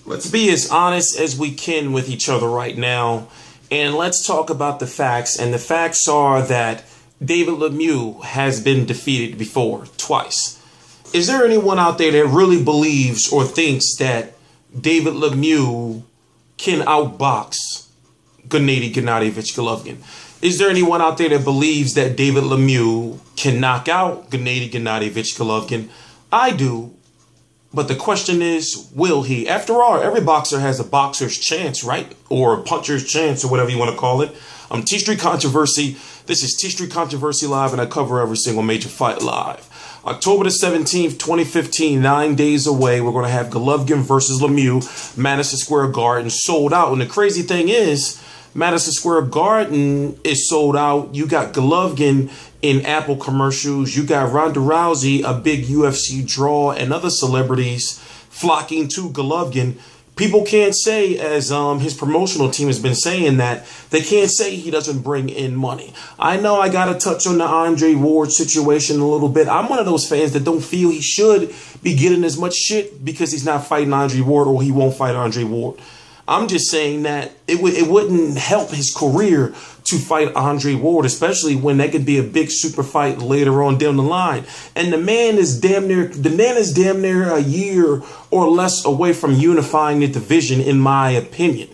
Let's be as honest as we can with each other right now, and let's talk about the facts. And the facts are that David Lemieux has been defeated before, twice. Is there anyone out there that really believes or thinks that David Lemieux can outbox Gennady Golovkin? Is there anyone out there that believes that David Lemieux can knock out Gennady Golovkin? I do. But the question is, will he? After all, every boxer has a boxer's chance, right? Or a puncher's chance, or whatever you want to call it. I'm T Street Controversy. This is T Street Controversy Live, and I cover every single major fight live. October the 17th, 2015, 9 days away, we're going to have Golovkin versus Lemieux, Madison Square Garden, sold out. And the crazy thing is, Madison Square Garden is sold out. You got Golovkin in Apple commercials. You got Ronda Rousey, a big UFC draw, and other celebrities flocking to Golovkin. People can't say, as his promotional team has been saying, that they can't say he doesn't bring in money. I know I got to touch on the Andre Ward situation a little bit. I'm one of those fans that don't feel he should be getting as much shit because he's not fighting Andre Ward, or he won't fight Andre Ward. I'm just saying that it wouldn't help his career to fight Andre Ward, especially when that could be a big super fight later on down the line. And the man is damn near a year or less away from unifying the division, in my opinion.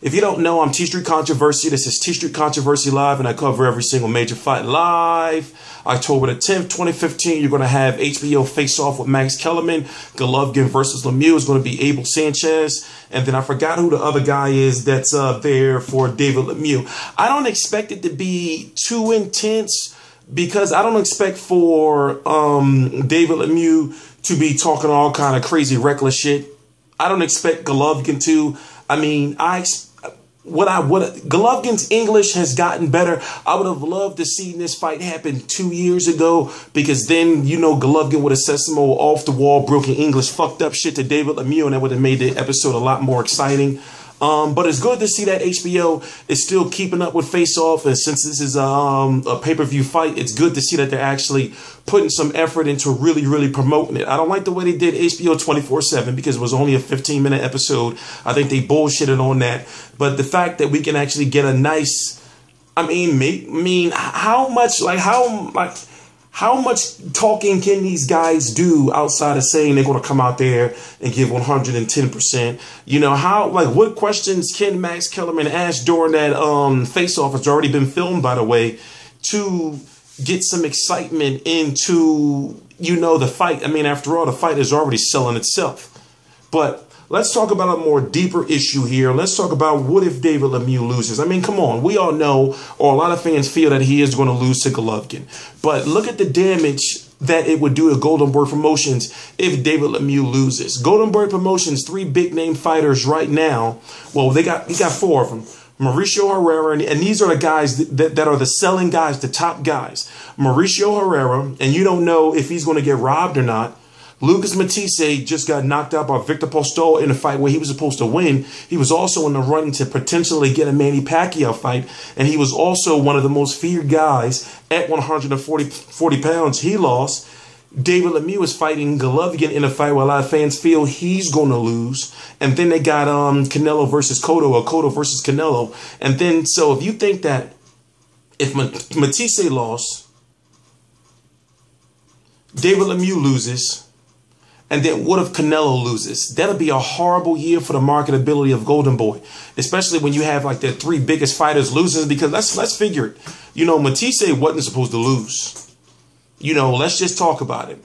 If you don't know, I'm T Street Controversy. This is T Street Controversy Live, and I cover every single major fight live. October the 10th, 2015, you're going to have HBO Face Off with Max Kellerman. Golovkin versus Lemieux is going to be Abel Sanchez. And then I forgot who the other guy is that's there for David Lemieux. I don't expect it to be too intense, because I don't expect for David Lemieux to be talking all kind of crazy, reckless shit. I don't expect Golovkin to. I mean, Golovkin's English has gotten better. I would have loved to see this fight happen 2 years ago, because then, you know, Golovkin would have said some old off the wall, broken English, fucked up shit to David Lemieux, and that would have made the episode a lot more exciting. But it's good to see that HBO is still keeping up with Face Off, and since this is a pay-per-view fight, it's good to see that they're actually putting some effort into really promoting it. I don't like the way they did HBO 24/7, because it was only a 15-minute episode. I think they bullshitted on that. But the fact that we can actually get a nice, how much talking can these guys do outside of saying they're going to come out there and give 110%? You know, what questions can Max Kellerman ask during that face-off? It's already been filmed, by the way, to get some excitement into, you know, the fight. I mean, after all, the fight is already selling itself. But let's talk about a more deeper issue here. Let's talk about, what if David Lemieux loses? I mean, come on. We all know, or a lot of fans feel, that he is going to lose to Golovkin. But look at the damage that it would do to Golden Boy Promotions if David Lemieux loses. Golden Boy Promotions, 3 big-name fighters right now. Well, he got 4 of them. Mauricio Herrera, and these are the guys that are the selling guys, the top guys. Mauricio Herrera, and you don't know if he's going to get robbed or not. Lucas Matisse just got knocked out by Victor Postol in a fight where he was supposed to win. He was also in the running to potentially get a Manny Pacquiao fight, and he was also one of the most feared guys at 140 pounds. He lost. David Lemieux is fighting Golovkin in a fight where a lot of fans feel he's going to lose. And then they got Canelo versus Cotto, or Cotto versus Canelo. And then, so if you think that if Matisse lost, David Lemieux loses, and then what if Canelo loses? That'll be a horrible year for the marketability of Golden Boy, especially when you have like the 3 biggest fighters losing. Because let's figure it. You know, Matisse wasn't supposed to lose. You know, let's just talk about it.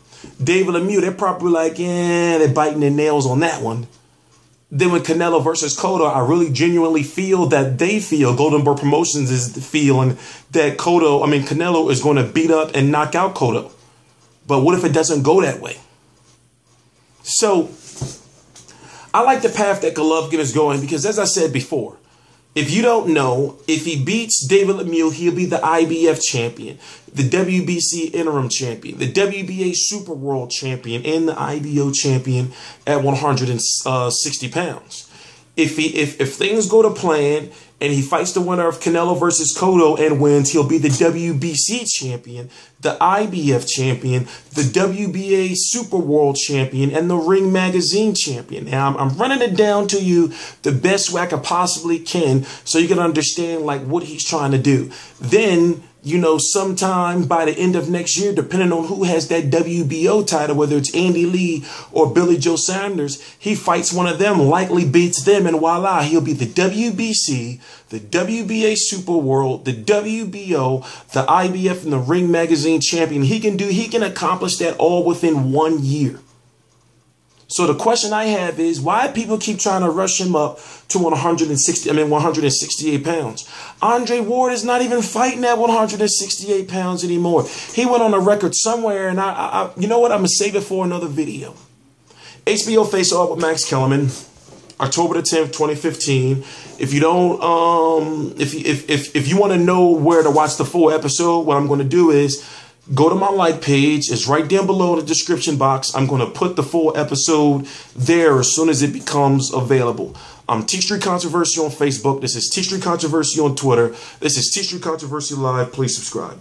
David Lemieux, they're probably like, yeah, they're biting their nails on that one. Then with Canelo versus Cotto, I really genuinely feel that Golden Boy Promotions is feeling that Canelo is going to beat up and knock out Cotto. But what if it doesn't go that way? So I like the path that Golovkin is going, because as I said before, if you don't know, if he beats David Lemieux, he'll be the IBF champion, the WBC Interim champion, the WBA Super World champion, and the IBO champion at 160 pounds. If things go to plan, and he fights the winner of Canelo versus Cotto and wins, he'll be the WBC champion, the IBF champion, the WBA Super World champion, and the Ring Magazine champion. Now, I'm running it down to you the best way I could possibly can so you can understand like what he's trying to do. Then, you know, sometime by the end of next year, depending on who has that WBO title, whether it's Andy Lee or Billy Joe Saunders, he fights one of them, likely beats them, and voila, he'll be the WBC, the WBA Super World, the WBO, the IBF, and the Ring Magazine champion. He can accomplish that all within 1 year. So the question I have is, why people keep trying to rush him up to 168 pounds? Andre Ward is not even fighting at 168 pounds anymore. He went on a record somewhere, and you know what? I'm going to save it for another video. HBO Face Off with Max Kellerman, October the 10th, 2015. If you don't, if you want to know where to watch the full episode, what I'm going to do is go to my like page. It's right down below in the description box. I'm going to put the full episode there as soon as it becomes available. I'm T Street Controversy on Facebook. This is T Street Controversy on Twitter. This is T Street Controversy Live. Please subscribe.